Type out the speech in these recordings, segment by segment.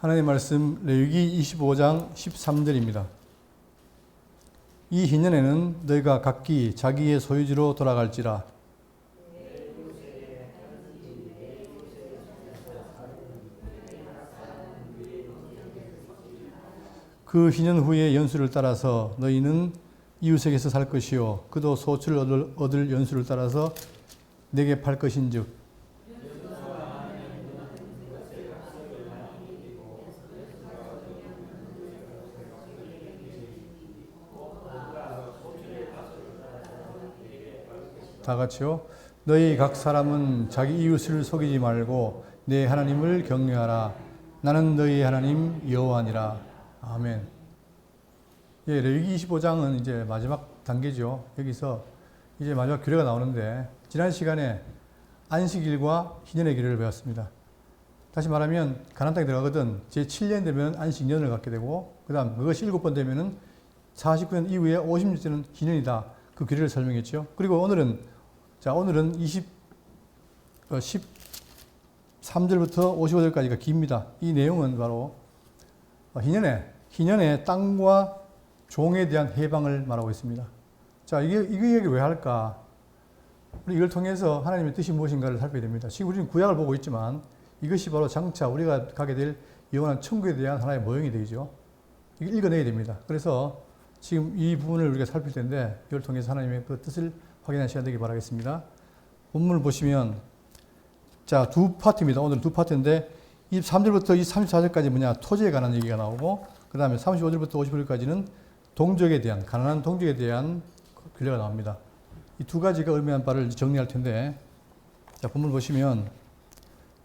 하나님의 말씀 레위기 25장 13절입니다. 이 희년에는 너희가 각기 자기의 소유지로 돌아갈지라. 그 희년 후의 연수를 따라서 너희는 이웃에게서 살 것이요 그도 소출을 얻을 연수를 따라서 내게 팔 것인즉 다 같이요. 너희 각 사람은 자기 이웃을 속이지 말고 내 하나님을 경외하라. 나는 너희 하나님 여호와니라. 아멘. 예, 레위기 25장은 이제 마지막 단계죠. 여기서 이제 마지막 규례가 나오는데 지난 시간에 안식일과 희년의 규례를 배웠습니다. 다시 말하면 가나안 땅에 들어가거든 제 7년 되면 안식년을 갖게 되고 그다음 그것이 7번 되면은 49년 이후에 50년째는 희년이다. 그 규례를 설명했죠. 그리고 오늘은 13절부터 55절까지가 깁니다. 이 내용은 바로 희년에 땅과 종에 대한 해방을 말하고 있습니다. 자, 이게 얘기를 왜 할까? 우리 이걸 통해서 하나님의 뜻이 무엇인가를 살펴야 됩니다. 지금 우리는 구약을 보고 있지만 이것이 바로 장차 우리가 가게 될 영원한 천국에 대한 하나의 모형이 되죠. 이걸 읽어내야 됩니다. 그래서 지금 이 부분을 우리가 살필 텐데 이걸 통해서 하나님의 그 뜻을 확인하는 시간 되길 바라겠습니다. 본문을 보시면 자, 두 파트입니다. 오늘 두 파트인데 23절부터 34절까지 뭐냐? 토지에 관한 얘기가 나오고 그 다음에 35절부터 55절까지는 동족에 대한 가난한 동족에 대한 규례가 나옵니다. 이 두 가지가 의미한 바를 정리할 텐데 자, 본문 보시면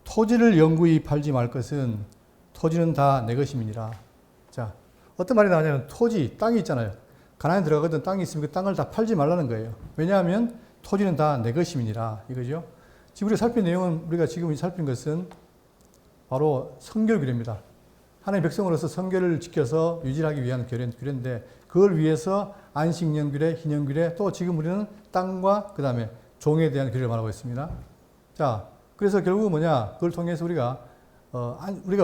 토지를 영구히 팔지 말 것은 토지는 다 내 것임이니라. 자, 어떤 말이 나오냐면 토지, 땅이 있잖아요. 가나안에 들어가거든 땅이 있으면 그 땅을 다 팔지 말라는 거예요. 왜냐하면 토지는 다 내 것임이니라. 이거죠. 지금 우리가 살핀 내용은 우리가 지금 살핀 것은 바로 성결 규례입니다. 하나님의 백성으로서 성결을 지켜서 유지하기 위한 규례인데 그걸 위해서 안식년 규례, 희년 규례 또 지금 우리는 땅과 그 다음에 종에 대한 규례를 말하고 있습니다. 자, 그래서 결국은 뭐냐? 그걸 통해서 우리가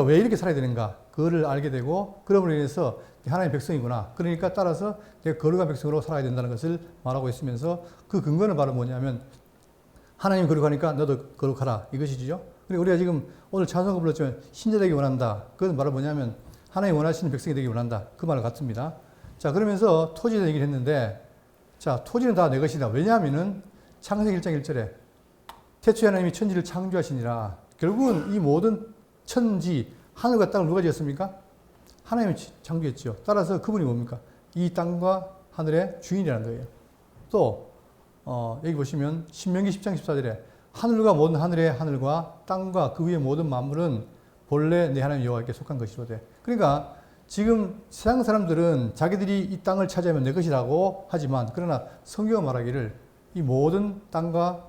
왜 이렇게 살아야 되는가? 그거를 알게 되고 그럼으로 인해서 하나님의 백성이구나. 그러니까 따라서 내가 거룩한 백성으로 살아야 된다는 것을 말하고 있으면서 그 근거는 바로 뭐냐면 하나님 거룩하니까 너도 거룩하라. 이것이죠. 그리고 우리가 지금 오늘 찬송가 불렀지만 신자 되기 원한다. 그건 바로 뭐냐면 하나님 원하시는 백성이 되기 원한다. 그 말 같습니다. 자, 그러면서 토지에 대한 얘기를 했는데 자, 토지는 다 내 것이다. 왜냐하면은 창세기 1장 1절에 태초에 하나님이 천지를 창조하시니라. 결국은 이 모든 천지, 하늘과 땅을 누가 지었습니까? 하나님이 창조했죠. 따라서 그분이 뭡니까? 이 땅과 하늘의 주인이라는 거예요. 또 여기 보시면 신명기 10장 14절에 하늘과 모든 하늘의 하늘과 땅과 그 위의 모든 만물은 본래 내 하나님 여호와께 속한 것이로되. 그러니까 지금 세상 사람들은 자기들이 이 땅을 차지하면 내 것이라고 하지만 그러나 성경은 말하기를 이 모든 땅과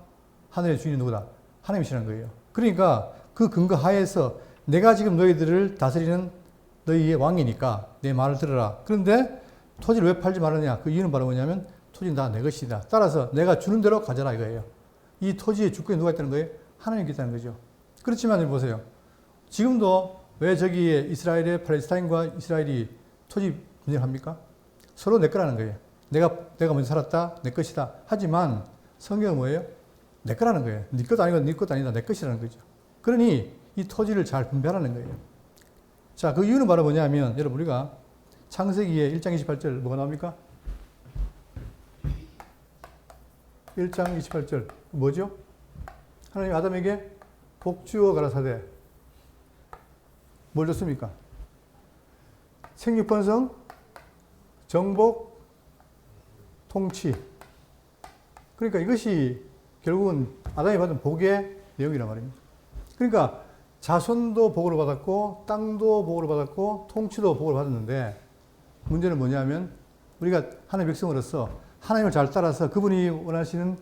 하늘의 주인이 누구다? 하나님이시라는 거예요. 그러니까 그 근거 하에서 내가 지금 너희들을 다스리는 너희의 왕이니까 내 말을 들어라. 그런데 토지를 왜 팔지 말느냐? 그 이유는 바로 뭐냐면 토지는 다 내 것이다. 따라서 내가 주는 대로 가져라 이거예요. 이 토지의 주권이 누가 있다는 거예요? 하나님이 있다는 거죠. 그렇지만 보세요. 지금도 왜 저기에 이스라엘의 팔레스타인과 이스라엘이 토지 분쟁을 합니까? 서로 내 거라는 거예요. 내가 먼저 살았다. 내 것이다. 하지만 성경은 뭐예요? 내 거라는 거예요. 네 것도 아니고 네 것도 아니다. 내 것이라는 거죠. 그러니 이 토지를 잘 분배하라는 거예요. 자, 그 이유는 바로 뭐냐면 여러분 우리가 창세기에 1장 28절 뭐가 나옵니까? 1장 28절 뭐죠? 하나님 아담에게 복주어 가라사대 뭘 줬습니까? 생육번성, 정복, 통치. 그러니까 이것이 결국은 아담이 받은 복의 내용이란 말입니다. 그러니까 자손도 복을 받았고 땅도 복을 받았고 통치도 복을 받았는데 문제는 뭐냐면 우리가 하나님의 백성으로서 하나님을 잘 따라서 그분이 원하시는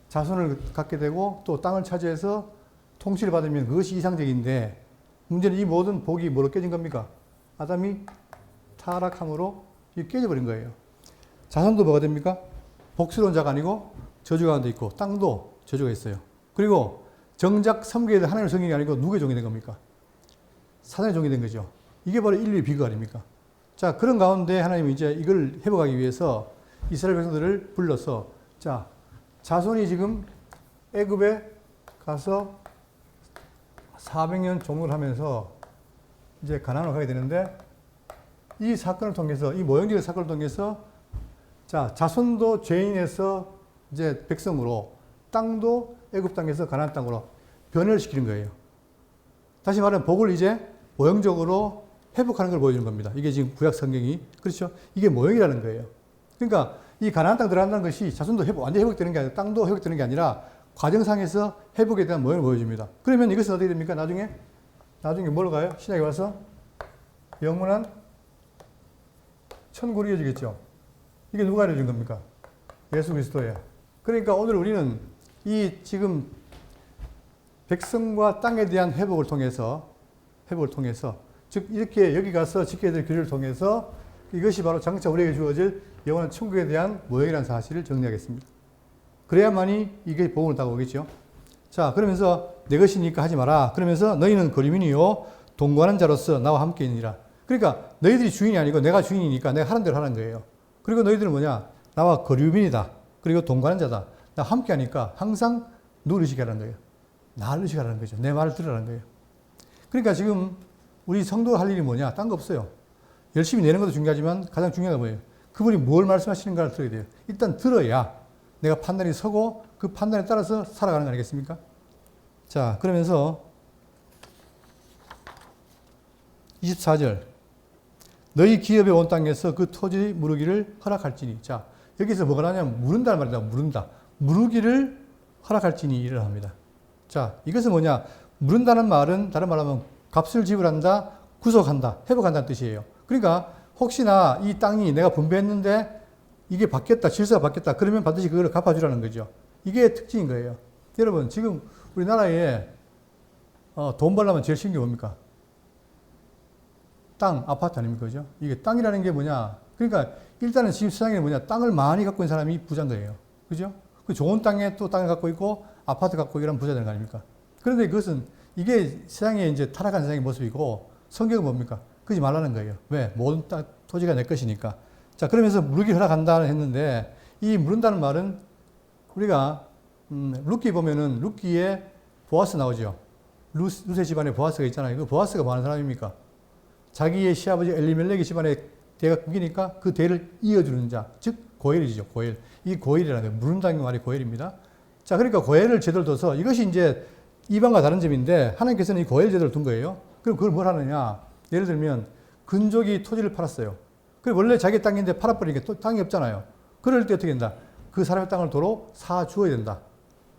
자손을 갖게 되고 또 땅을 차지해서 통치를 받으면 그것이 이상적인데 문제는 이 모든 복이 뭐로 깨진 겁니까? 아담이 타락함으로 깨져버린 거예요. 자손도 뭐가 됩니까? 복스러운 자가 아니고 저주가 가운데 있고 땅도 저주가 있어요. 그리고 정작 섬겨야 될 하나님의 종이 아니고 누구의 종이 된 겁니까? 사단의 종이 된 거죠. 이게 바로 인류의 비극 아닙니까? 자, 그런 가운데 하나님이 이제 이걸 회복하기 위해서 이스라엘 백성들을 불러서 자, 자손이 지금 애굽에 가서 400년 종노를 하면서 이제 가나안으로 가게 되는데 이 사건을 통해서 이 모형적인 사건을 통해서 자, 자손도 죄인에서 이제 백성으로 땅도 애굽 땅에서 가나안 땅으로 변화를 시키는 거예요. 다시 말하면 복을 이제 모형적으로 회복하는 걸 보여주는 겁니다. 이게 지금 구약 성경이 그렇죠? 이게 모형이라는 거예요. 그러니까 이 가나안 땅 들어간다는 것이 자손도 완전히 회복되는 게 아니라 땅도 회복되는 게 아니라 과정상에서 회복에 대한 모형을 보여줍니다. 그러면 이것은 어떻게 됩니까? 나중에 뭘로 가요? 신약에 와서 영원한 천국으로 이어지겠죠. 이게 누가 이루어진 겁니까? 예수 그리스도예요. 그러니까 오늘 우리는 이 지금 백성과 땅에 대한 회복을 통해서 즉 이렇게 여기 가서 지켜야 될 규례를 통해서 이것이 바로 장차 우리에게 주어질 영원한 천국에 대한 모형이라는 사실을 정리하겠습니다. 그래야만이 이게 복음을 다가오겠죠. 자, 그러면서 내 것이니까 하지 마라. 그러면서 너희는 거류민이요 동거하는 자로서 나와 함께 있느니라. 그러니까 너희들이 주인이 아니고 내가 주인이니까 내가 하는 대로 하는 거예요. 그리고 너희들은 뭐냐? 나와 거류민이다. 그리고 동거하는 자다. 나 함께 하니까 항상 누구를 의식하라는 거예요. 나를 의식하라는 거죠. 내 말을 들으라는 거예요. 그러니까 지금 우리 성도가 할 일이 뭐냐? 딴 거 없어요. 열심히 내는 것도 중요하지만 가장 중요한 건 뭐예요? 그분이 뭘 말씀하시는가를 들어야 돼요. 일단 들어야 내가 판단이 서고 그 판단에 따라서 살아가는 거 아니겠습니까? 자, 그러면서 24절 너희 기업에 온 땅에서 그 토지 무르기를 허락할지니. 자, 여기서 뭐가 나냐면 무른다는 말이다. 무르기를 허락할지니 이를 합니다. 자, 이것은 뭐냐? 무른다는 말은 다른 말로 하면 값을 지불한다, 구속한다, 회복한다는 뜻이에요. 그러니까 혹시나 이 땅이 내가 분배했는데 이게 바뀌었다, 질서가 바뀌었다. 그러면 반드시 그걸 갚아주라는 거죠. 이게 특징인 거예요. 여러분, 지금 우리나라에 돈 벌려면 제일 쉬운 게 뭡니까? 땅, 아파트 아닙니까? 그죠? 이게 땅이라는 게 뭐냐? 그러니까 일단은 지금 세상에 뭐냐? 땅을 많이 갖고 있는 사람이 부자인 거예요. 그죠? 그 좋은 땅에 또 땅을 갖고 있고 아파트 갖고 이런 부자 되는 거 아닙니까? 그런데 그것은 이게 세상에 이제 타락한 세상의 모습이고 성경은 뭡니까? 그러지 말라는 거예요. 왜? 모든 토지가 내 것이니까. 자, 그러면서 무르기 허락한다는 했는데 이 무른다는 말은 우리가 룻기 보면은 룻기에 보아스 나오죠. 룻의 집안에 보아스가 있잖아요. 그 보아스가 뭐 하는 사람입니까? 자기의 시아버지 엘리멜렉의 집안에 대가 끊기니까 그 대를 이어주는 자, 즉 고엘이죠. 고엘. 이 고엘이라는 거예요. 무른다는 말이 고엘입니다. 자, 그러니까 고엘을 제도를 둬서 이것이 이제 이방과 다른 점인데 하나님께서는 이 고엘 제도를 둔 거예요. 그럼 그걸 뭘 하느냐? 예를 들면 근족이 토지를 팔았어요. 그 원래 자기 땅인데 팔아버리니까 또 땅이 없잖아요. 그럴 때 어떻게 된다? 그 사람의 땅을 도로 사 주어야 된다.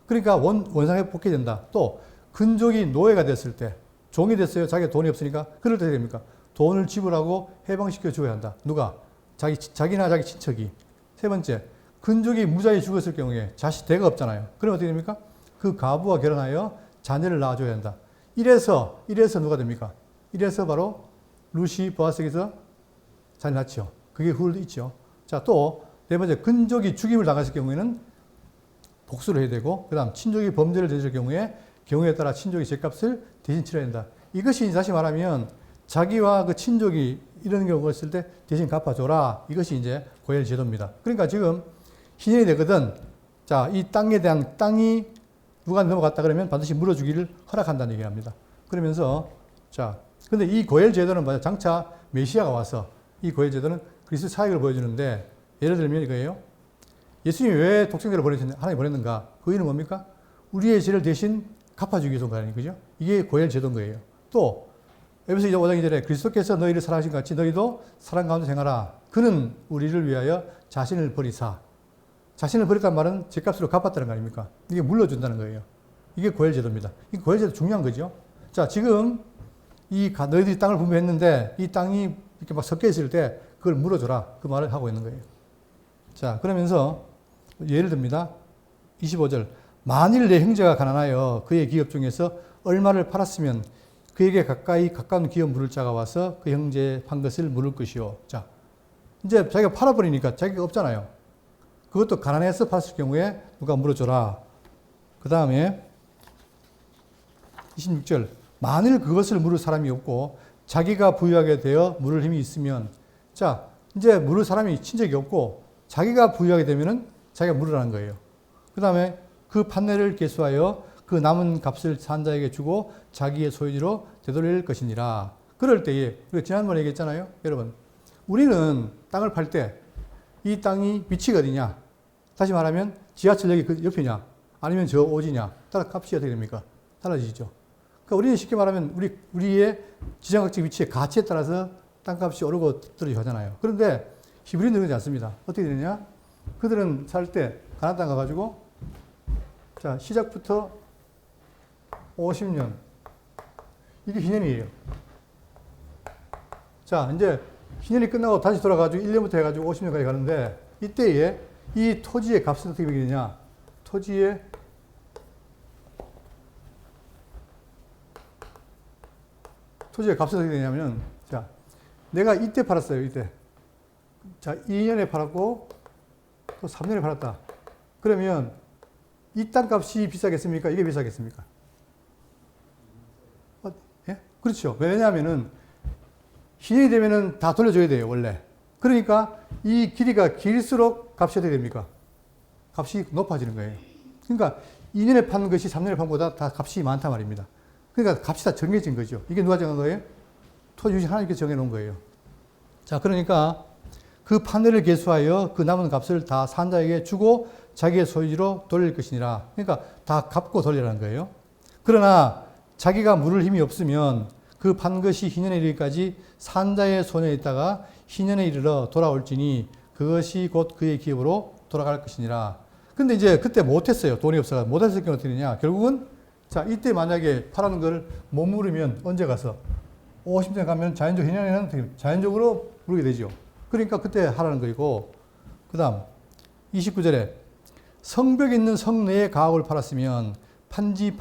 그러니까 원상에 복해야 된다. 또 근족이 노예가 됐을 때 종이 됐어요. 자기가 돈이 없으니까 그럴 때 어떻게 됩니까? 돈을 지불하고 해방시켜 줘야 한다. 누가? 자기나 자기 친척이. 세 번째, 근족이 무자히 죽었을 경우에 대가 없잖아요. 그러면 어떻게 됩니까? 그 가부와 결혼하여 자녀를 낳아줘야 한다. 이래서 누가 됩니까? 이래서 바로 룻이 보아스에게서 자녀 낳죠. 그게 후일도 있죠. 자, 또 네 번째, 근족이 죽임을 당했을 경우에는 복수를 해야 되고, 그 다음 친족이 범죄를 저질 경우에 따라 친족이 죗값을 대신 치러야 된다. 이것이 다시 말하면 자기와 그 친족이 이런 경우가 있을 때 대신 갚아줘라. 이것이 이제 고엘 제도입니다. 그러니까 지금 희년이 되거든. 자, 이 땅이 누가 넘어갔다 그러면 반드시 물어주기를 허락한다는 얘기를 합니다. 그러면서 자, 근데 이 고엘 제도는 뭐냐? 장차 메시아가 와서 이 고엘 제도는 그리스도 사역을 보여주는데 예를 들면 이거예요. 예수님이 왜 독생자를 하나님 보냈는가? 그 이유는 뭡니까? 우리의 죄를 대신 갚아주기 위해서 온 거 아니에요. 그죠? 이게 고엘 제도인 거예요. 또 에베소 5장 2절에 그리스도께서 너희를 사랑하신 것 같이 너희도 사랑 가운데 생활하라. 그는 우리를 위하여 자신을 버리사. 자신을 버렸단 말은 죗값으로 갚았다는 거 아닙니까? 이게 물러준다는 거예요. 이게 고엘 제도입니다. 이 고엘 제도 중요한 거죠. 자, 지금 너희들이 땅을 분배했는데 이 땅이 이렇게 막 섞여 있을 때 그걸 물어줘라. 그 말을 하고 있는 거예요. 자, 그러면서 예를 듭니다. 25절. 만일 내 형제가 가난하여 그의 기업 중에서 얼마를 팔았으면 그에게 가까운 기업 물을 자가 와서 그 형제의 판 것을 물을 것이요. 자, 이제 자기가 팔아버리니까 자기가 없잖아요. 그것도 가난해서 팔았을 경우에 누가 물어줘라. 그 다음에 26절. 만일 그것을 물을 사람이 없고 자기가 부유하게 되어 물을 힘이 있으면, 자, 이제 물을 사람이 친 적이 없고 자기가 부유하게 되면은 자기가 물을 하는 거예요. 그 다음에 그 판례를 계수하여 그 남은 값을 산자에게 주고 자기의 소유지로 되돌릴 것이니라. 그럴 때에, 우리가 지난번에 얘기했잖아요. 여러분, 우리는 땅을 팔 때 이 땅이 위치가 어디냐? 다시 말하면 지하철역이 그 옆이냐? 아니면 저 오지냐? 따라 값이 어떻게 됩니까? 달라지죠. 그러니까 우리는 쉽게 말하면 우리의 지정학적 위치의 가치에 따라서 땅값이 오르고 떨어지고 하잖아요. 그런데 히브리인들은 그렇지 않습니다. 어떻게 되느냐? 그들은 살 때 가나안 땅 가가지고, 자, 시작부터 50년. 이게 희년이에요. 자, 이제 희년이 끝나고 다시 돌아가지고 1년부터 해가지고 50년까지 가는데, 이때에 이 토지의 값은 어떻게 되느냐? 토지의 값은 어떻게 되냐면, 자, 내가 이때 팔았어요, 이때. 자, 2년에 팔았고, 또 3년에 팔았다. 그러면 이 땅 값이 비싸겠습니까? 이게 비싸겠습니까? 예? 그렇죠. 왜냐하면은, 희년이 되면은 다 돌려줘야 돼요, 원래. 그러니까 이 길이가 길수록 값이 어떻게 됩니까? 값이 높아지는 거예요. 그러니까 2년에 판 것이 3년에 판 것보다 다 값이 많단 말입니다. 그러니까 값이 다 정해진 거죠. 이게 누가 정한 거예요? 토지주신 하나님께서 정해놓은 거예요. 자, 그러니까 그 판례를 계수하여 그 남은 값을 다 산자에게 주고 자기의 소유지로 돌릴 것이니라. 그러니까 다 갚고 돌리라는 거예요. 그러나 자기가 물을 힘이 없으면 그 판 것이 희년에 이르기까지 산자의 손에 있다가 희년에 이르러 돌아올지니 그것이 곧 그의 기업으로 돌아갈 것이니라. 근데 이제 그때 못했어요. 돈이 없어서. 못했을 경우 어떻게 되냐. 결국은, 자, 이때 만약에 팔아놓은 걸 못 물으면 언제 가서 50년 가면 희년에는 자연적으로 물게 되죠. 그러니까 그때 하라는 거이고, 그 다음 29절에 성벽에 있는 성 내의 가옥을 팔았으면 판지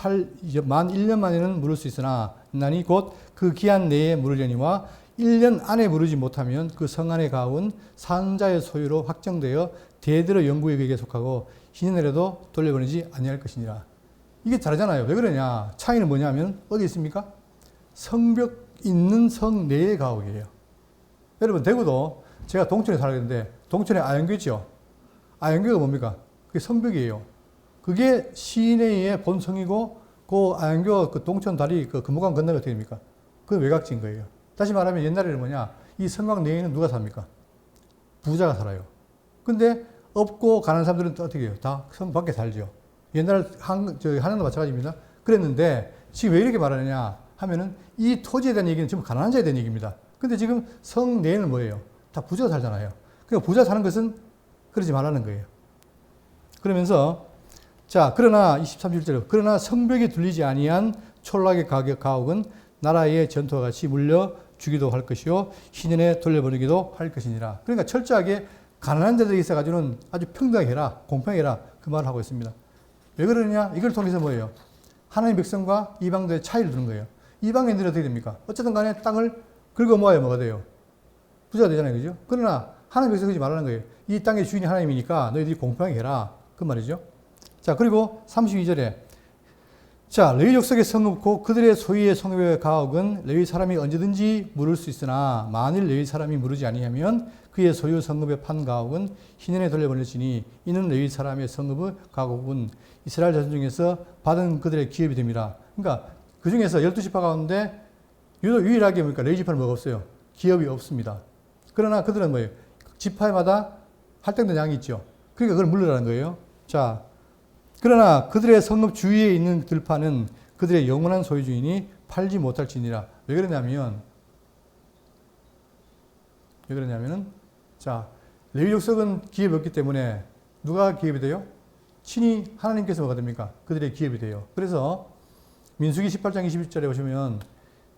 만 1년 만에는 물을 수 있으나 나니 곧 그 기한 내에 물으려니와 1년 안에 물으지 못하면 그 성 안의 가옥은 산자의 소유로 확정되어 대대로 영구에게 속하고 희년에라도 돌려보내지 아니할 것이니라. 이게 다르잖아요. 왜 그러냐? 차이는 뭐냐면 어디 있습니까? 성벽 있는 성 내의 가옥이에요. 여러분, 대구도 제가 동천에 살았는데 동천에 아현교 있죠? 아현교가 뭡니까? 그게 성벽이에요. 그게 시내의 본성이고, 그 아현교 그 동천 다리 그 금호강 건너면 어떻게 됩니까? 그건 외곽지인 거예요. 다시 말하면 옛날에는 뭐냐? 이 성곽 내에는 누가 삽니까? 부자가 살아요. 근데 없고 가는 사람들은 또 어떻게 해요? 다 성 밖에 살죠. 옛날 한양도 마찬가지입니다. 그랬는데 지금 왜 이렇게 말하느냐 하면은 이 토지에 대한 얘기는 지금 가난한 자에 대한 얘기입니다. 근데 지금 성 내에는 뭐예요? 다 부자가 살잖아요. 그러니까 부자 사는 것은 그러지 말라는 거예요. 그러면서, 자, 그러나 23절대로 그러나 성벽이 둘리지 아니한 촌락의 가옥은 나라의 전투와 같이 물려 주기도 할 것이요 희년에 돌려보내기도 할 것이니라. 그러니까 철저하게 가난한 자들에게 있어가지고는 아주 평등하게 해라, 공평해라, 그 말을 하고 있습니다. 왜 그러느냐? 이걸 통해서 뭐예요? 하나님 백성과 이방도의 차이를 두는 거예요. 이방인들은 어떻게 됩니까? 어쨌든 간에 땅을 긁어 모아야 뭐가 돼요? 부자가 되잖아요. 그죠? 그러나 하나님 백성이 그러지 말라는 거예요. 이 땅의 주인이 하나님이니까 너희들이 공평하게 해라. 그 말이죠. 자, 그리고 32절에 자, 레위 족속의 성읍고 그들의 소유의 성읍의 가옥은 레위 사람이 언제든지 물을 수 있으나 만일 레위 사람이 물으지 아니하면 그의 소유 성읍의 판 가옥은 희년에 돌려보낼지니 이는 레위 사람의 성읍의 가옥은 이스라엘 자손 중에서 받은 그들의 기업이 됩니다. 그러니까 그 중에서 12지파 가운데 유일하게 뭡니까? 레위 지파는 뭐가 없어요? 기업이 없습니다. 그러나 그들은 뭐예요? 지파마다 할당된 양이 있죠. 그러니까 그걸 물으라는 거예요. 자, 그러나 그들의 성읍 주위에 있는 들판은 그들의 영원한 소유주인이 팔지 못할지니라. 왜 그러냐면은, 자, 레위 족속은 기업이 없기 때문에 누가 기업이 돼요? 친히 하나님께서 뭐가 됩니까? 그들의 기업이 돼요. 그래서 민수기 18장 21절에 보시면,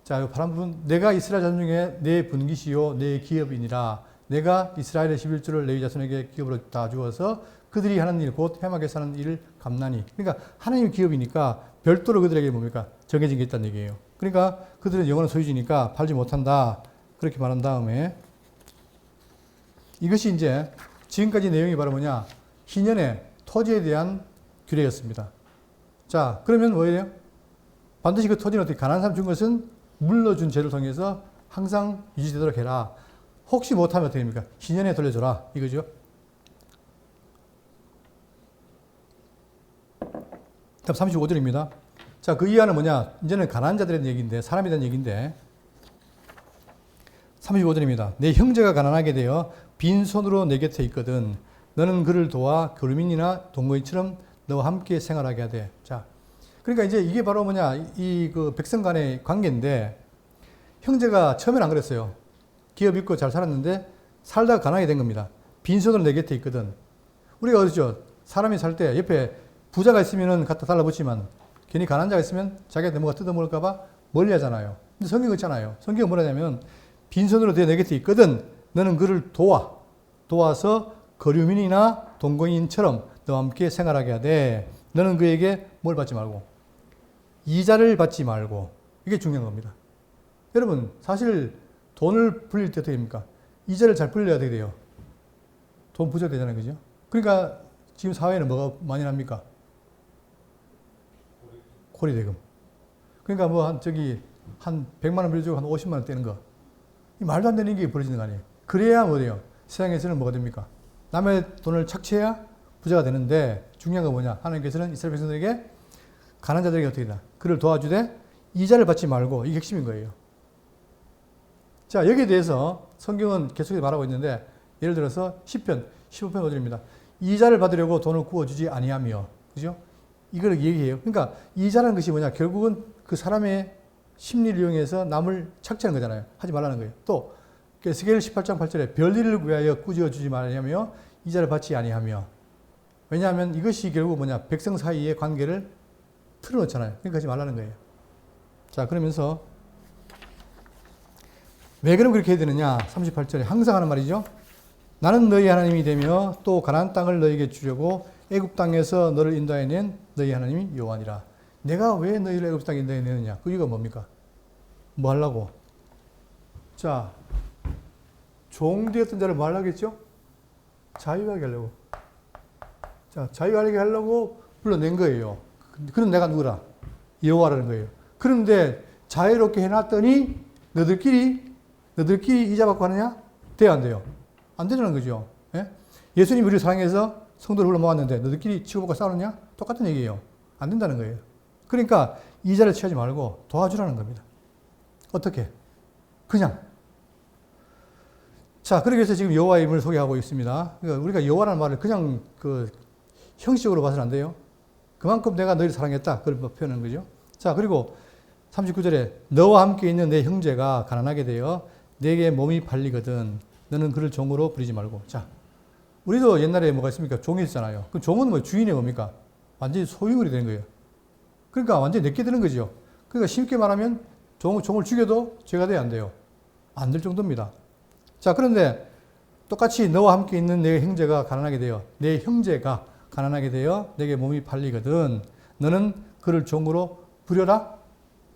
자, 파란 부분, 내가 이스라엘 자손 중에 내 분깃이요 내 기업이니라. 내가 이스라엘의 11조를 레위 자손에게 기업으로 다 주어서 그들이 하는 일, 곧 해마게 사는 일을 감나니. 그러니까 하나님의 기업이니까 별도로 그들에게 뭡니까? 정해진 게 있다는 얘기예요. 그러니까 그들은 영원한 소유지니까 팔지 못한다. 그렇게 말한 다음에 이것이 이제 지금까지 내용이 바로 뭐냐? 희년의 토지에 대한 규례였습니다. 자, 그러면 뭐예요? 반드시 그 토지는 어떻게 가난한 사람 준 것은 물러준 죄를 통해서 항상 유지되도록 해라. 혹시 못하면 어떻게 됩니까? 신년에 돌려줘라. 이거죠. 다음 35절입니다. 자, 그 이하는 뭐냐? 이제는 가난한 자들에 대한 얘기인데, 사람에 대한 얘기인데, 35절입니다. 내 형제가 가난하게 되어 빈손으로 내 곁에 있거든. 너는 그를 도와 교류민이나 동거인처럼 너와 함께 생활하게 하되. 자, 그러니까 이제 이게 바로 뭐냐? 이 그 백성 간의 관계인데, 형제가 처음엔 안 그랬어요. 기업 있고 잘 살았는데, 살다가 가난하게 된 겁니다. 빈손으로 내 곁에 있거든. 우리가 그렇죠. 사람이 살 때 옆에 부자가 있으면 갖다 달라붙지만, 괜히 가난한 자가 있으면 자기한테 뭐가 뜯어먹을까봐 멀리 하잖아요. 근데 성경은 있잖아요. 성경은 뭐라냐면, 빈손으로 내 곁에 있거든. 너는 그를 도와서 거류민이나 동거인처럼 너와 함께 생활하게 하되, 너는 그에게 뭘 받지 말고, 이자를 받지 말고. 이게 중요한 겁니다. 여러분, 사실 돈을 불릴 때 어떻게 됩니까? 이자를 잘 불려야 되게 돼요. 돈 부자 되잖아요. 그죠? 그러니까 지금 사회에는 뭐가 많이 납니까? 고리대금. 그러니까 뭐 한 100만 원 빌려주고 한 50만 원 떼는 거. 이 말도 안 되는 게 벌어지는 거 아니에요. 그래야 뭐예요? 세상에서는 뭐가 됩니까? 남의 돈을 착취해야 부자가 되는데, 중요한 건 뭐냐? 하나님께서는 이스라엘 백성들에게, 가난한 자들에게 어떻게 되나? 그를 도와주되 이자를 받지 말고. 이게 핵심인 거예요. 자, 여기에 대해서 성경은 계속해서 말하고 있는데, 예를 들어서 10편, 15편 5절입니다. 이자를 받으려고 돈을 구워주지 아니하며. 그죠? 이걸 얘기해요. 그러니까 이자라는 것이 뭐냐? 결국은 그 사람의 심리를 이용해서 남을 착취하는 거잖아요. 하지 말라는 거예요. 또 에스겔 18장 8절에 별일을 구하여 꾸짖어주지 말아니하며 이자를 받지 아니하며. 왜냐하면 이것이 결국 뭐냐? 백성 사이의 관계를 틀어놓잖아요. 그러니까 하지 말라는 거예요. 자, 그러면서 왜 그럼 그렇게 해야 되느냐? 38절에 항상 하는 말이죠. 나는 너희 하나님이 되며 또 가나안 땅을 너희에게 주려고 애굽 땅에서 너를 인도해 낸 너희 하나님이 여호와니라. 내가 왜 너희를 애굽 땅에 인도해 내느냐? 그 이유가 뭡니까? 뭐 하려고? 자, 종되었던 자를 뭐 하려고 했죠? 자유하게 하려고. 자, 자유하게 하려고 불러낸 거예요. 그런 내가 누구라? 여호와라는 거예요. 그런데 자유롭게 해놨더니 너들끼리 이자 받고 하느냐? 돼요, 안 돼요? 안 되는 거죠. 예? 예수님이 우리를 사랑해서 성도를 불러 모았는데 너들끼리 치고받고 싸우느냐? 똑같은 얘기예요. 안 된다는 거예요. 그러니까 이자를 취하지 말고 도와주라는 겁니다. 어떻게? 그냥. 자, 그러기 위해서 지금 여호와의 이름을 소개하고 있습니다. 그러니까 우리가 여호와라는 말을 그냥 그 형식적으로 봐서는 안 돼요. 그만큼 내가 너희를 사랑했다. 그걸 표현하는 거죠. 자, 그리고 39절에 너와 함께 있는 내 형제가 가난하게 되어 내게 몸이 팔리거든. 너는 그를 종으로 부리지 말고. 자, 우리도 옛날에 뭐가 있습니까? 종이 있잖아요. 그 종은 뭐 주인이 뭡니까? 완전히 소유물이 되는 거예요. 그러니까 완전히 내게 되는 거죠. 그러니까 쉽게 말하면 종을 죽여도 죄가 돼야 안 돼요. 안 될 정도입니다. 자, 그런데 똑같이 너와 함께 있는 내 형제가 가난하게 되어, 내 형제가 가난하게 되어 내게 몸이 팔리거든. 너는 그를 종으로 부려라?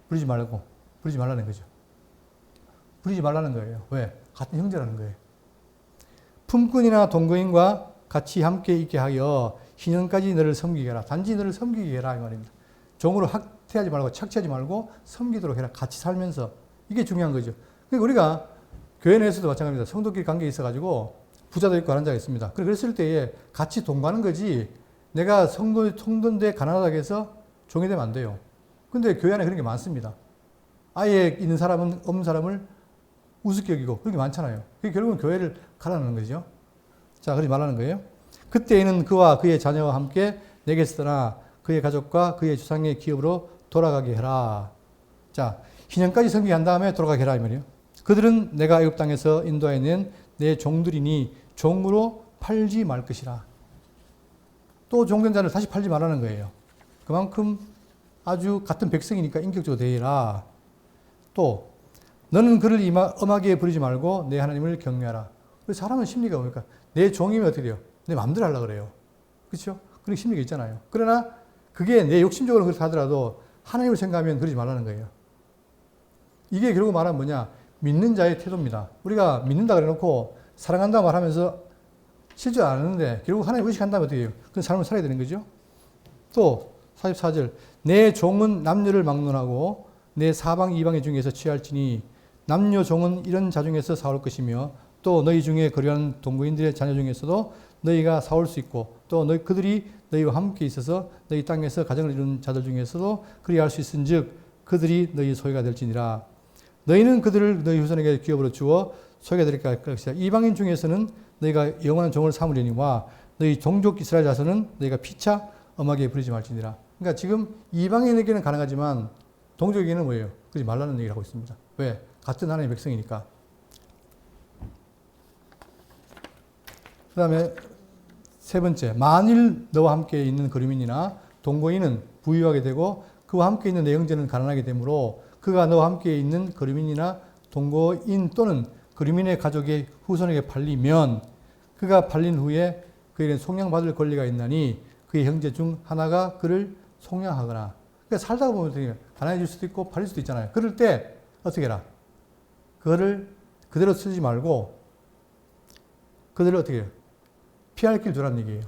부리지 말고. 부리지 말라는 거죠. 부리지 말라는 거예요. 왜? 같은 형제라는 거예요. 품꾼이나 동거인과 같이 함께 있게 하여 희년까지 너를 섬기게 해라. 단지 너를 섬기게 해라. 이 말입니다. 종으로 학대하지 말고 착취하지 말고 섬기도록 해라. 같이 살면서. 이게 중요한 거죠. 그러니까 우리가 교회 내에서도 마찬가지입니다. 성도끼리 관계에 있어가지고 부자도 있고 가난자가 있습니다. 그랬을 때에 같이 동거하는 거지 내가 성도인데 가난하다고 해서 종이 되면 안 돼요. 근데 교회 안에 그런 게 많습니다. 아예 있는 사람은 없는 사람을 우습게 여기고 그런 게 많잖아요. 그게 결국은 교회를 가라는 거죠. 자, 그러지 말라는 거예요. 그때에는 그와 그의 자녀와 함께 내게서 떠나 그의 가족과 그의 조상의 기업으로 돌아가게 해라. 자, 희년까지 섬기게 한 다음에 돌아가게 해라 이 말이에요. 그들은 내가 애굽 땅에서 인도하여 낸 내 종들이니 종으로 팔지 말 것이라. 또 종된 자를 다시 팔지 말라는 거예요. 그만큼 아주 같은 백성이니까 인격적으로 대해라. 또 너는 그를 엄하게 부리지 말고 내 하나님을 경외하라. 사람은 심리가 뭡니까? 내 종이면 어떻게 돼요? 내 마음대로 하려고 그래요. 그렇죠? 그런 심리가 있잖아요. 그러나 그게 내 욕심적으로 그렇게 하더라도 하나님을 생각하면 그러지 말라는 거예요. 이게 결국 말하면 뭐냐? 믿는 자의 태도입니다. 우리가 믿는다 그래놓고 사랑한다 말하면서 실제 안 하는데 결국 하나님 의식한다면 어떻게 해요? 그런 삶을 살아야 되는 거죠. 또 44절 내 종은 남녀를 막론하고 내 사방 이방의 중에서 취할지니 남녀 종은 이런 자 중에서 사올 것이며 또 너희 중에 거류하는 동거인들의 자녀 중에서도 너희가 사올 수 있고 또 그들이 너희와 함께 있어서 너희 땅에서 가정을 이루는 자들 중에서도 그리할 수 있은즉 그들이 너희 소유가 될지니라. 너희는 그들을 너희 후손에게 기업으로 주어 소유가 될 것이다. 이방인 중에서는 너희가 영원한 종을 삼으려니와 너희 종족 이스라엘 자손은 너희가 피차 엄하게 부리지 말지니라. 그러니까 지금 이방인에게는 가능하지만 동족에게는 뭐예요? 그러지 말라는 얘기를 하고 있습니다. 왜? 같은 하나님의 백성이니까. 그 다음에 세 번째, 만일 너와 함께 있는 거류민이나 동거인은 부유하게 되고 그와 함께 있는 내 형제는 가난하게 되므로 그가 너와 함께 있는 거류민이나 동거인 또는 거류민의 가족의 후손에게 팔리면 그가 팔린 후에 그에게는 속량받을 권리가 있나니 그의 형제 중 하나가 그를 속량하거나. 그러니까 살다가 보면 되게 가난해질 수도 있고 팔릴 수도 있잖아요. 그럴 때 어떻게 해라? 그거를 그대로 쓰지 말고 그대로 어떻게 해요? 피할 길 두라는 얘기예요.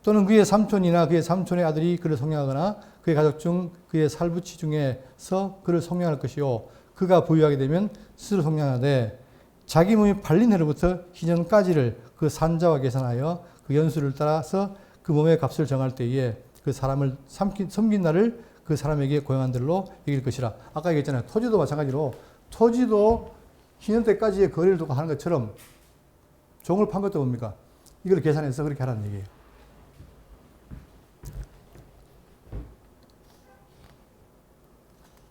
또는 그의 삼촌이나 그의 삼촌의 아들이 그를 속량하거나 그의 가족 중 그의 살부치 중에서 그를 속량할 것이요. 그가 부유하게 되면 스스로 속량하되 자기 몸이 팔린 해로부터 희년까지를 그 산자와 계산하여 그 연수를 따라서 그 몸의 값을 정할 때에 그 사람을 섬긴 날을 그 사람에게 고용한 대로 여길 것이라. 아까 얘기했잖아요. 토지도 마찬가지로 토지도 희년 때까지의 거래를 두고 하는 것처럼 종을 판 것도 뭡니까? 이걸 계산해서 그렇게 하라는 얘기예요.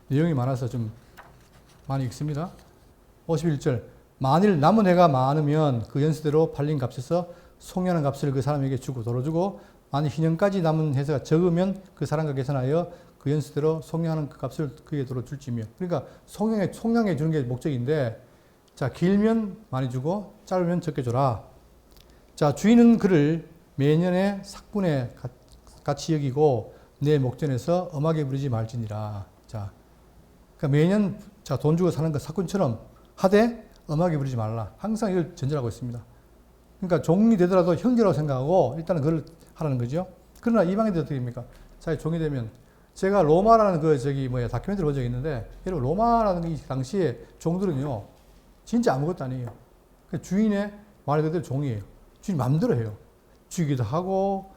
내용이 많아서 좀 많이 읽습니다. 51절. 만일 남은 해가 많으면 그 연수대로 팔린 값에서 속량하는 값을 그 사람에게 주고 도로 주고 만일 희년까지 남은 해가 적으면 그 사람과 계산하여 그 연수대로 속량하는 그 값을 그에게 도로 줄지며. 그러니까 속량해 주는 게 목적인데 자, 길면 많이 주고 짧으면 적게 줘라. 자, 주인은 그를 매년의 삭군에 같이 여기고 내 목전에서 엄하게 부르지 말지니라. 자, 그러니까 매년 자, 돈 주고 사는 거 삭군처럼 하되 엄하게 부르지 말라. 항상 이걸 전제하고 있습니다. 그러니까 종이 되더라도 형제라고 생각하고 일단은 그걸 하라는 거죠. 그러나 이방인들 어떻게 됩니까? 자기 종이 되면 제가 로마라는 다큐멘터리 본 적이 있는데 여러분 로마라는 이 당시에 종들은요 진짜 아무것도 아니에요. 그러니까 주인의 말 그대로 종이에요. 주인 마음대로 해요. 죽이기도 하고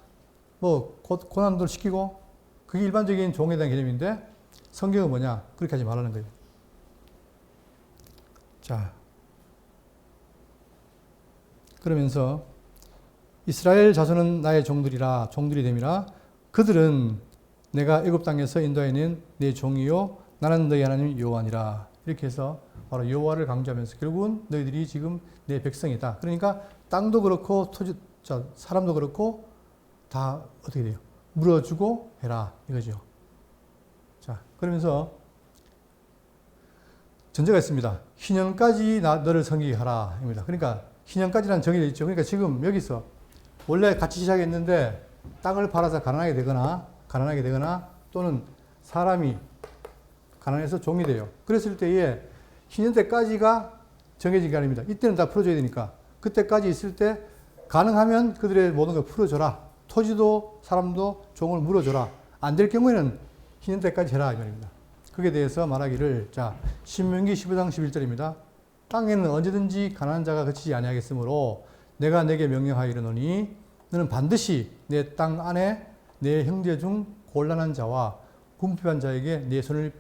뭐 고난도 시키고 그게 일반적인 종에 대한 개념인데 성경은 뭐냐? 그렇게 하지 말라는 거예요. 자, 그러면서 이스라엘 자손은 나의 종들이 됨이라. 그들은 내가 애굽 땅에서 인도하여낸 내 종이요 나는 너희 하나님 여호와니라. 이렇게 해서 바로 여호와를 강조하면서 결국은 너희들이 지금 내 백성이다. 그러니까 땅도 그렇고 사람도 그렇고 다 어떻게 돼요? 물어주고 해라 이거죠. 자, 그러면서 전제가 있습니다. 희년까지 너를 섬기게 하라 입니다. 그러니까 희년까지라는 정의가 있죠. 그러니까 지금 여기서 원래 같이 시작했는데 땅을 팔아서 가난하게 되거나 또는 사람이 가난해서 종이 돼요. 그랬을 때에 희년 때까지가 정해진 게 아닙니다. 이때는 다 풀어줘야 되니까 그때까지 있을 때 가능하면 그들의 모든 걸 풀어줘라. 토지도 사람도 종을 물어줘라. 안 될 경우에는 희년 때까지 해라 이 말입니다. 그에 대해서 말하기를 자 신명기 15장 11절입니다. 땅에는 언제든지 가난한 자가 그치지 아니하겠으므로 내가 내게 명령하이르노니 너는 반드시 내 땅 안에 내 형제 중 곤란한 자와 궁핍한 자에게 내 손을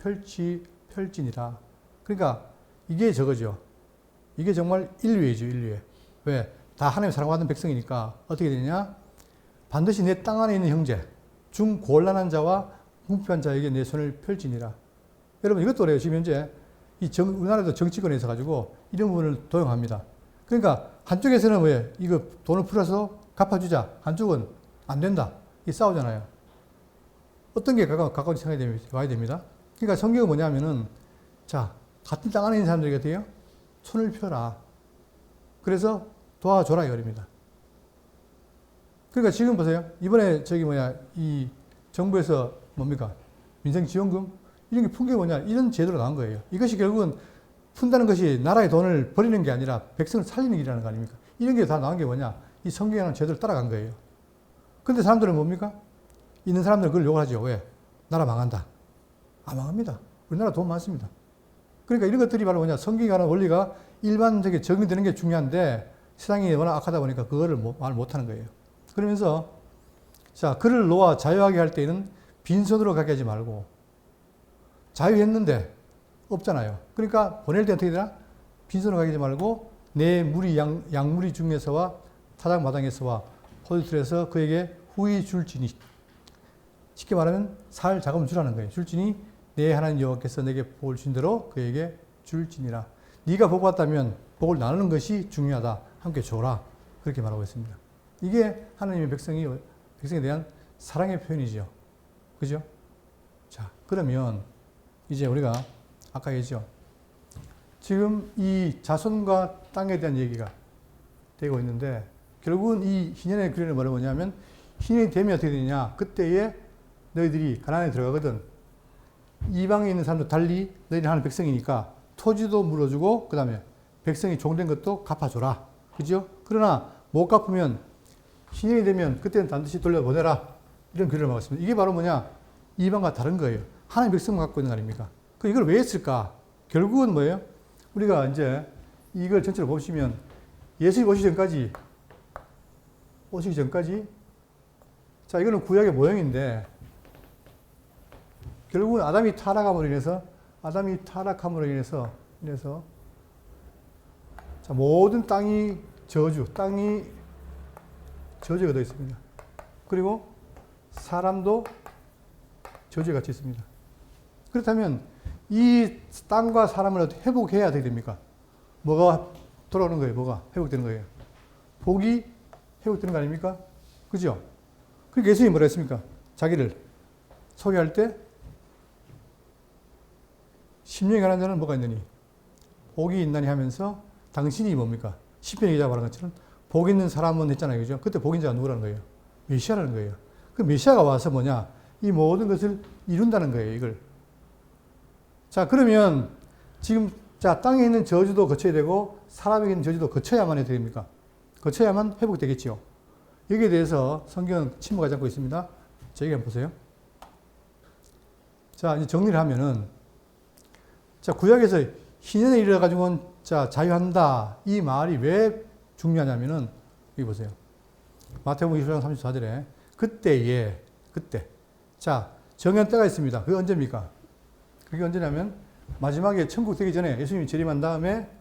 펼지니라. 그러니까 이게 저거죠. 이게 정말 인류애죠, 인류애. 왜? 다 하나님 사랑받는 백성이니까 어떻게 되냐? 반드시 내 땅 안에 있는 형제 중 곤란한 자와 궁핍한 자에게 내 손을 펼지니라. 여러분 이것도 그래요. 지금 현재 우리나라도 정치권에 있어가지고 이런 부분을 도용합니다. 그러니까 한쪽에서는 왜 이거 돈을 풀어서 갚아주자. 한쪽은 안 된다. 이 싸우잖아요. 어떤 게 가까운지 생각이 와야 됩니다. 그러니까 성경은 뭐냐면은 자 같은 땅 안에 있는 사람들이 어떻게 해요? 손을 펴라. 그래서 도와줘라 이거입니다. 그러니까 지금 보세요. 이번에 이 정부에서 뭡니까? 민생지원금 이런 게 푼 게 뭐냐? 이런 제도로 나온 거예요. 이것이 결국은 푼다는 것이 나라의 돈을 버리는 게 아니라 백성을 살리는 일이라는 거 아닙니까? 이런 게 다 나온 게 뭐냐? 이 성경이라는 제도를 따라간 거예요. 근데 사람들은 뭡니까? 있는 사람들은 그걸 욕을 하죠. 왜? 나라 망한다. 안 망합니다. 우리나라 돈 많습니다. 그러니까 이런 것들이 바로 뭐냐, 성경이 하는 원리가 일반적인 적용되는 게 중요한데 세상이 워낙 악하다 보니까 그거를 말 못하는 거예요. 그러면서 자, 그를 놓아 자유하게 할 때에는 빈손으로 가게 하지 말고, 자유했는데 없잖아요. 그러니까 보낼 때 어떻게 되나? 빈손으로 가게 하지 말고 내 무리 양무리 중에서와 타작 마당에서와 포도틀에서 그에게 후히 줄지니, 쉽게 말하면 살 자금을 주라는 거예요. 줄지니 내 하나님 여호와께서 내게 복을 준 대로 그에게 줄지니라. 네가 복 받다면 복을 나누는 것이 중요하다. 함께 줘라. 그렇게 말하고 있습니다. 이게 하나님의 백성에 대한 사랑의 표현이죠. 그죠? 자, 그러면 이제 우리가 아까 얘기했죠. 지금 이 자손과 땅에 대한 얘기가 되고 있는데 결국은 이 희년의 그림을 뭐냐면 희년이 되면 어떻게 되느냐. 그때에 너희들이 가나안에 들어가거든. 이방에 있는 사람도 달리 너희는 하는 백성이니까 토지도 물어주고 그 다음에 백성이 종된 것도 갚아줘라. 그죠? 그러나 못 갚으면 희년이 되면 그때는 반드시 돌려보내라. 이런 규례를 막았습니다. 이게 바로 뭐냐? 이방과 다른 거예요. 하나님 백성만 갖고 있는 거 아닙니까? 이걸 왜 했을까? 결국은 뭐예요? 우리가 이제 이걸 전체로 보시면 예수님 오시기 전까지 자, 이거는 구약의 모형인데 결국은 아담이 타락함으로 인해서 자, 모든 땅이 저주가 되어 있습니다. 그리고 사람도 저주에 갇혀 있습니다. 그렇다면 이 땅과 사람을 어떻게 회복해야 어떻게 됩니까? 뭐가 돌아오는 거예요? 뭐가 회복되는 거예요? 복이 회복되는 거 아닙니까? 그죠? 그러니까 예수님이 뭐라 했습니까? 자기를 소개할 때 심령이 가난한 자는 뭐가 있느니? 복이 있나니 하면서 당신이 뭡니까? 시편 기자가 말한 것처럼 복 있는 사람은 했잖아요. 그죠? 그때 복 있는 자가 누구라는 거예요? 메시아라는 거예요. 그 메시아가 와서 뭐냐? 이 모든 것을 이룬다는 거예요. 이걸. 자, 그러면 지금 자, 땅에 있는 저주도 거쳐야 되고 사람에게 있는 저주도 거쳐야만 해도 됩니까? 거쳐야만 회복되겠죠. 여기에 대해서 성경은 침묵하지 않고 있습니다. 자, 여기 한번 보세요. 자, 이제 정리를 하면은 자, 구약에서 희년에 이르러 가지고는 자, 자유한다. 이 말이 왜 중요하냐면은 여기 보세요. 마태복음 24장 34절에 그때 자, 정한 때가 있습니다. 그게 언제입니까? 그게 언제냐면 마지막에 천국 되기 전에 예수님이 재림한 다음에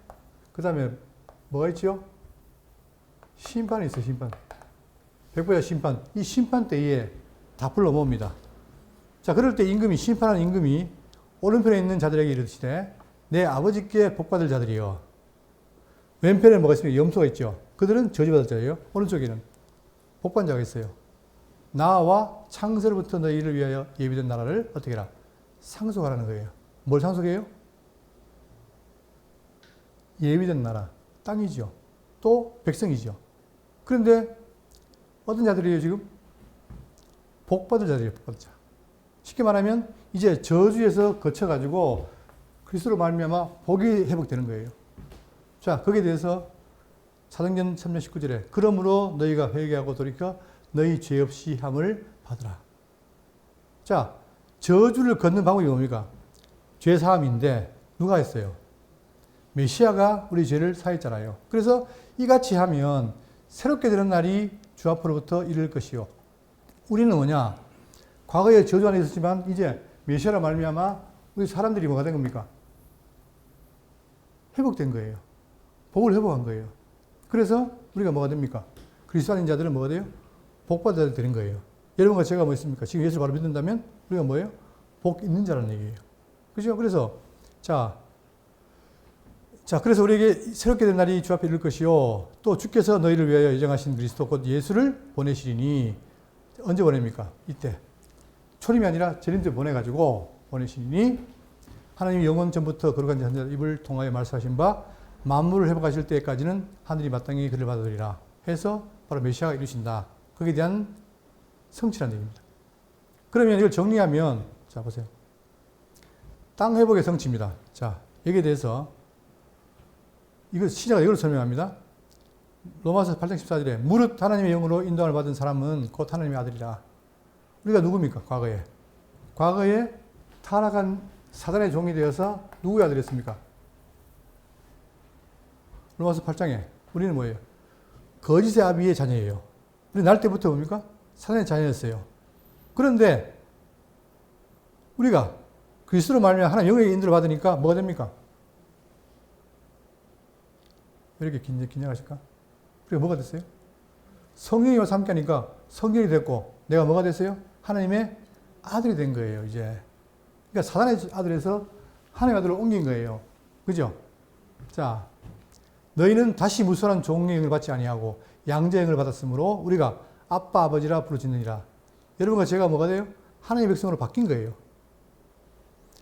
그 다음에 뭐가 있죠? 심판이 있어요. 심판. 백보자 심판. 이 심판 때에 다 불러 모읍니다. 자, 그럴 때 심판하는 임금이 오른편에 있는 자들에게 이르시되 내 아버지께 복받을 자들이여. 왼편에 뭐가 있습니까? 염소가 있죠. 그들은 저주받을 자예요. 오른쪽에는 복받은 자가 있어요. 나와 창세로부터 너희를 위하여 예비된 나라를 어떻게 해라? 상속하라는 거예요. 뭘 상속해요? 예비된 나라, 땅이죠. 또 백성이죠. 그런데 어떤 자들이에요 지금? 복받을 자들이에요. 복받을 자. 쉽게 말하면 이제 저주에서 거쳐가지고 그리스도로 말미암아 복이 회복되는 거예요. 자, 거기에 대해서 사도행전 3장 19절에 그러므로 너희가 회개하고 돌이켜 너희 죄 없이 함을 받으라. 자, 저주를 걷는 방법이 뭡니까? 죄 사함인데 누가 했어요? 메시아가 우리 죄를 사했잖아요. 그래서 이같이 하면 새롭게 되는 날이 주 앞으로부터 이를 것이요. 우리는 뭐냐? 과거에 저주 안에 있었지만 이제 메시아라 말미암아 우리 사람들이 뭐가 된 겁니까? 회복된 거예요. 복을 회복한 거예요. 그래서 우리가 뭐가 됩니까? 그리스도 아닌 자들은 뭐가 돼요? 복받은 자들이 되는 거예요. 여러분과 제가 뭐 있습니까? 지금 예수를 바로 믿는다면 우리가 뭐예요? 복 있는 자라는 얘기예요. 그죠? 그래서 자, 그래서 우리에게 새롭게 된 날이 주 앞에 이를 것이요. 또 주께서 너희를 위하여 예정하신 그리스도 곧 예수를 보내시리니 언제 보냅니까? 이때. 초림이 아니라 재림 때 보내가지고 보내시니 하나님이 영원 전부터 거룩한 자 입을 통하여 말씀하신 바 만물을 회복하실 때까지는 하늘이 마땅히 그를 받으리라 해서 바로 메시아가 이루신다. 거기에 대한 성취라는 얘기입니다. 그러면 이걸 정리하면 자 보세요. 땅 회복의 성취입니다. 자, 여기에 대해서 시제가 이걸 설명합니다. 로마서 8장 14절에 무릇 하나님의 영으로 인도함을 받은 사람은 곧 하나님의 아들이라. 우리가 누굽니까? 과거에 타락한 사단의 종이 되어서 누구의 아들이었습니까? 로마서 8장에 우리는 뭐예요? 거짓의 아비의 자녀예요. 우리 날 때부터 뭡니까? 사단의 자녀였어요. 그런데 우리가 그리스도로 말미암아 하나님 영의 인도를 받으니까 뭐가 됩니까? 왜 이렇게 긴장하실까? 우리가 뭐가 됐어요? 성령이 와서 함께 하니까 성령이 됐고 내가 뭐가 됐어요? 하나님의 아들이 된 거예요, 이제. 그러니까 사단의 아들에서 하나님의 아들로 옮긴 거예요. 그죠? 자, 너희는 다시 무수한 종의 영을 받지 아니하고 양자의 영을 받았으므로 우리가 아빠 아버지라 부르짖느니라. 여러분과 제가 뭐가 돼요? 하나님의 백성으로 바뀐 거예요.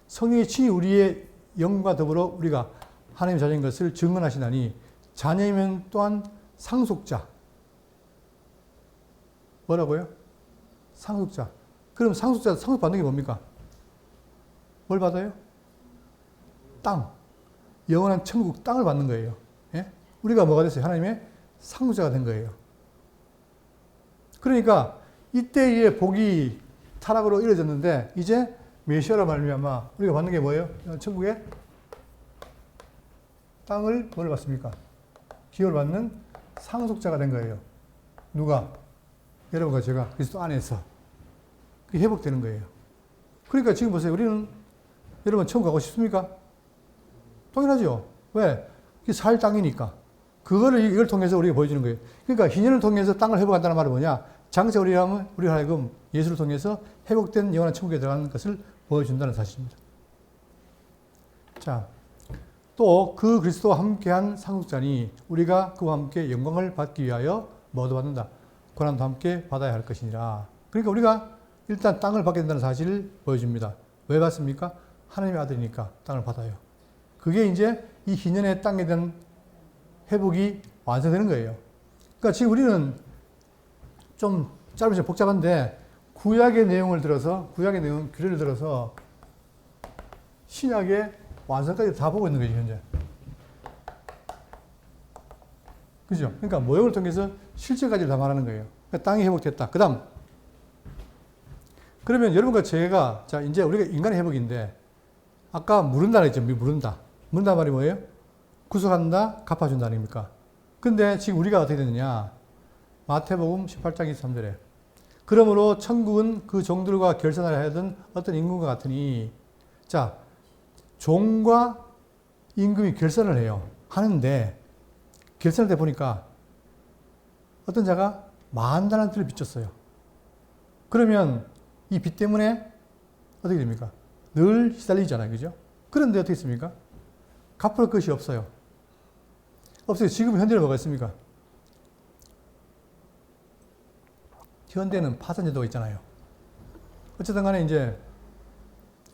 성령이 친히 우리의 영과 더불어 우리가 하나님의 자녀인 것을 증언하시나니 자녀이면 또한 상속자. 뭐라고요? 상속자. 그럼 상속받는 게 뭡니까? 뭘 받아요? 땅. 영원한 천국 땅을 받는 거예요. 예? 우리가 뭐가 됐어요? 하나님의 상속자가 된 거예요. 그러니까 이때의 복이 타락으로 이루어졌는데 이제 메시아로 말미암아 우리가 받는 게 뭐예요? 천국의 땅을 뭘 받습니까? 기업을 받는 상속자가 된 거예요. 누가? 여러분과 제가 그리스도 안에서 그게 회복되는 거예요. 그러니까 지금 보세요. 우리는 여러분 천국 가고 싶습니까? 당연하죠. 왜? 이게 살 땅이니까. 이걸 통해서 우리가 보여주는 거예요. 그러니까 희년을 통해서 땅을 회복한다는 말은 뭐냐? 장차 우리 하여금 예수를 통해서 회복된 영원한 천국에 들어가는 것을 보여준다는 사실입니다. 자, 또 그 그리스도와 함께한 상속자니 우리가 그와 함께 영광을 받기 위하여 뭐도 받는다? 고난도 함께 받아야 할 것이니라. 그러니까 우리가 일단 땅을 받게 된다는 사실을 보여줍니다. 왜 받습니까? 하나님의 아들이니까 땅을 받아요. 그게 이제 이 희년의 땅에 대한 회복이 완성되는 거예요. 그러니까 지금 우리는 좀 짧으면 복잡한데 구약의 내용을 들어서 규례를 들어서 신약의 완성까지 다 보고 있는 거죠, 현재. 그죠? 그러니까 모형을 통해서 실제까지 다 말하는 거예요. 그러니까 땅이 회복됐다. 그 다음. 그러면 여러분과 제가, 자, 이제 우리가 인간의 회복인데, 아까 물은다 했죠. 물은다. 물은다 말이 뭐예요? 구속한다, 갚아준다 아닙니까? 근데 지금 우리가 어떻게 되느냐? 마태복음 18장 23절에. 그러므로 천국은 그 종들과 결산을 하던 어떤 임금과 같으니, 자, 종과 임금이 결산을 해요. 하는데, 결산할 때 보니까 어떤 자가 10,000달란트를 빚졌어요. 그러면 이 빚 때문에 어떻게 됩니까? 늘 시달리잖아요. 그죠? 그런데 어떻게 있습니까? 갚을 것이 없어요. 없어요. 지금 현대는 뭐가 있습니까? 현대는 파산제도가 있잖아요. 어쨌든 간에 이제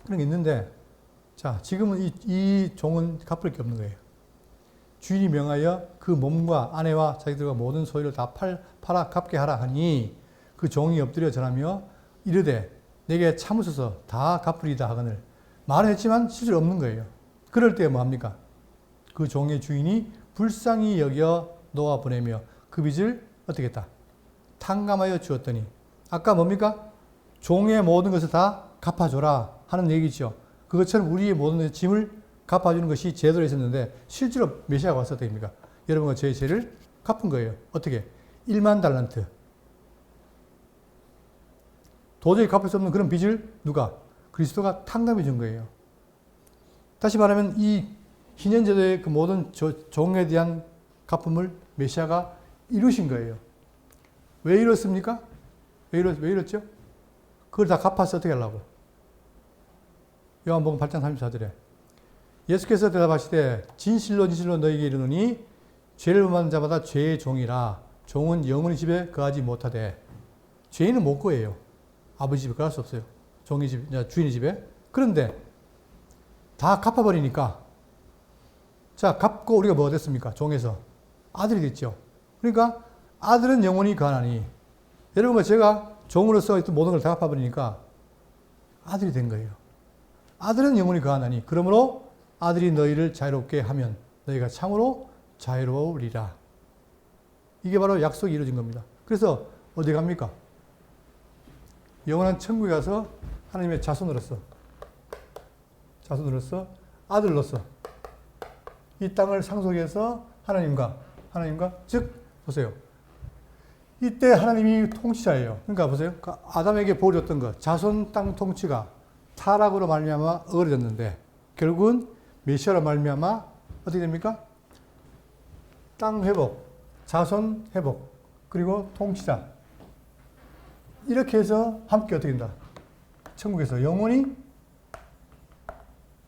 그런 게 있는데, 자, 지금은 이 종은 갚을 게 없는 거예요. 주인이 명하여 그 몸과 아내와 자기들과 모든 소유를 다 팔아 갚게 하라 하니 그 종이 엎드려 절하며 이르되 내게 참으소서 다 갚으리다 하거늘. 말은 했지만 실제로 없는 거예요. 그럴 때 뭐합니까? 그 종의 주인이 불쌍히 여겨 놓아 보내며 그 빚을 어떻게 했다? 탕감하여 주었더니 아까 뭡니까? 종의 모든 것을 다 갚아줘라 하는 얘기죠. 그것처럼 우리의 모든 짐을 갚아주는 것이 제도로 있었는데 실제로 메시아가 와서 어떻게 됩니까? 여러분과 제 죄를 갚은 거예요. 어떻게? 10,000달란트. 도저히 갚을 수 없는 그런 빚을 누가? 그리스도가 탕감해 준 거예요. 다시 말하면 이 희년제도의 그 모든 종에 대한 갚음을 메시아가 이루신 거예요. 왜 이뤘습니까? 왜 이뤘죠? 그걸 다 갚아서 어떻게 하려고? 요한복음 8장 34절에 예수께서 대답하시되 진실로 진실로 너희에게 이르노니 죄를 범하는 자마다 죄의 종이라. 종은 영원히 집에 거하지 못하되. 죄인은 못 거예요. 아버지 집에 거할 수 없어요. 종이 집, 주인의 집에. 그런데 다 갚아버리니까, 자, 갚고 우리가 뭐가 됐습니까? 종에서 아들이 됐죠. 그러니까 아들은 영원히 거하나니, 여러분과 제가 종으로서 모든 걸 다 갚아버리니까 아들이 된 거예요. 아들은 영원히 거하나니 그러므로 아들이 너희를 자유롭게 하면 너희가 참으로 자유로우리라. 이게 바로 약속이 이루어진 겁니다. 그래서 어디 갑니까? 영원한 천국에 가서 하나님의 자손으로서 자손으로서 아들로서 이 땅을 상속해서 하나님과 즉 보세요. 이때 하나님이 통치자예요. 그러니까 보세요. 아담에게 복을 줬던 것, 자손 땅 통치가 타락으로 말미암아 어그러졌는데 결국은 메시아로 말미암아 어떻게 됩니까? 땅 회복, 자손 회복, 그리고 통치자. 이렇게 해서 함께 어떻게 된다? 천국에서 영원히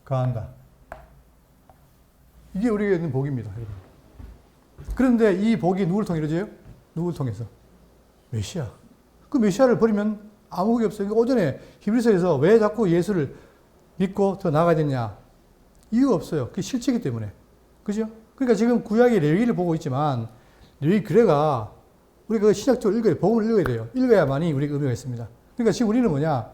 거한다. 이게 우리에게 있는 복입니다. 그런데 이 복이 누구를 통해 이루어져요? 누구를 통해서? 메시아. 그 메시아를 버리면 아무 복이 없어요. 그러니까 오전에 히브리서에서 왜 자꾸 예수를 믿고 더 나아가야 되냐? 이유가 없어요. 그게 실체이기 때문에. 그죠? 그러니까 지금 구약의 레위기를 보고 있지만 레위기 규례가 우리가 신약적으로 읽어야, 복음을 읽어야 돼요. 읽어야만이 우리가 의미가 있습니다. 그러니까 지금 우리는 뭐냐?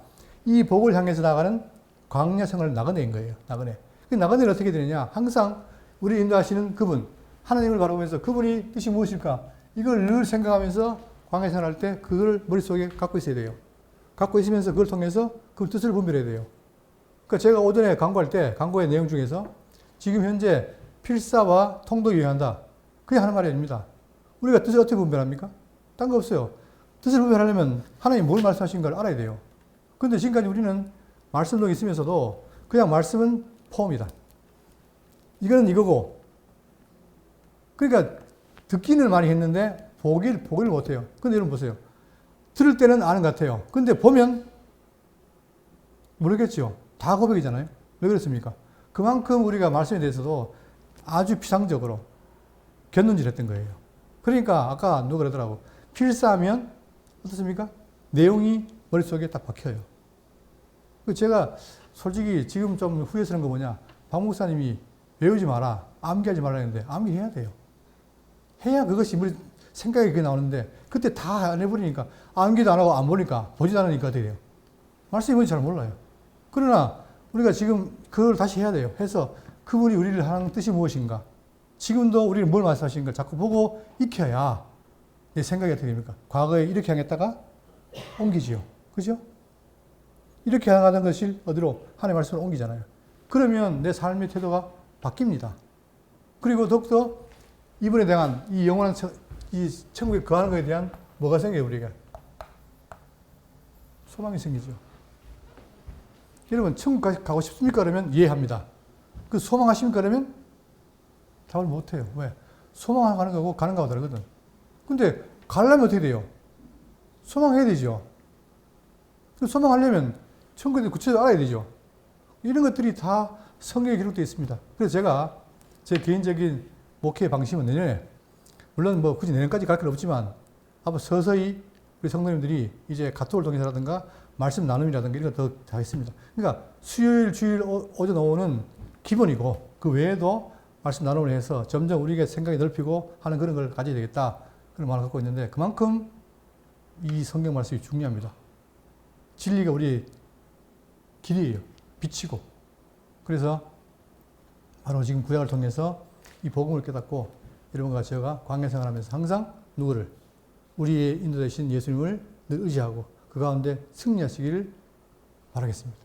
이 복을 향해서 나가는 광야 생활을 나그네인 거예요. 나그네. 그 나그네는 어떻게 되느냐? 항상 우리 인도하시는 그분, 하나님을 바라보면서 그분이 뜻이 무엇일까? 이걸 늘 생각하면서 광야 생활할 때 그걸 머릿속에 갖고 있어야 돼요. 갖고 있으면서 그걸 통해서 그 뜻을 분별해야 돼요. 그러니까 제가 오전에 강구할 때, 강구의 내용 중에서 지금 현재 필사와 통도 유효한다. 그게 하는 말이 아닙니다. 우리가 뜻을 어떻게 분별합니까? 딴 거 없어요. 뜻을 분별하려면 하나님이 뭘 말씀하신 걸 알아야 돼요. 그런데 지금까지 우리는 말씀도 있으면서도 그냥 말씀은 폼이다. 이거는 이거고. 그러니까 듣기는 많이 했는데 보기를 못해요. 근데 여러분 보세요. 들을 때는 아는 것 같아요. 근데 보면 모르겠죠. 다 고백이잖아요. 왜 그렇습니까? 그만큼 우리가 말씀에 대해서도 아주 피상적으로 곁눈질했던 거예요. 그러니까 아까 누가 그러더라고. 필사하면 어떻습니까? 내용이 머릿속에 딱 박혀요. 제가 솔직히 지금 좀 후회스러운 거 뭐냐. 박 목사님이 외우지 마라, 암기하지 말라 했는데 암기해야 돼요. 해야 그것이 우리 생각이 그게 나오는데 그때 다 안 해버리니까 암기도 안 하고 안 보니까 보지도 않으니까 어떻게 돼요? 말씀이 뭔지 잘 몰라요. 그러나 우리가 지금 그걸 다시 해야 돼요. 해서 그분이 우리를 하는 뜻이 무엇인가? 지금도 우리는 뭘 말씀하시는가 자꾸 보고 익혀야 내 생각이 어떻게 됩니까? 과거에 이렇게 향했다가 옮기지요. 그죠? 이렇게 향하던 것을 어디로? 하나님의 말씀으로 옮기잖아요. 그러면 내 삶의 태도가 바뀝니다. 그리고 더욱더 이분에 대한 이 영원한 이 천국에 거하는 것에 대한 뭐가 생겨요, 우리가? 소망이 생기죠. 여러분, 천국 가고 싶습니까? 그러면 이해합니다. 그 소망하십니까? 그러면 답을 못 해요. 왜? 소망하는 거고 가는 거하고 다르거든. 근데 가려면 어떻게 돼요? 소망해야 되죠. 소망하려면 천국에 구체적으로 알아야 되죠. 이런 것들이 다 성경에 기록되어 있습니다. 그래서 제가 제 개인적인 목회 방식은 내년에, 물론 뭐 굳이 내년까지 갈 건 없지만 앞으로 서서히 우리 성도님들이 이제 카톡을 통해서라든가 말씀 나눔이라든가 이런 거 더 하겠습니다. 그러니까 수요일, 주일, 오전, 오후는 기본이고 그 외에도 말씀 나눔을 해서 점점 우리가 생각이 넓히고 하는 그런 걸 가져야 되겠다. 그런 마음을 갖고 있는데 그만큼 이 성경 말씀이 중요합니다. 진리가 우리의 길이에요. 빛이고. 그래서 바로 지금 구약을 통해서 이 복음을 깨닫고 여러분과 제가 광야 생활하면서 항상 누구를? 우리의 인도되신 예수님을 늘 의지하고 그 가운데 승리하시기를 바라겠습니다.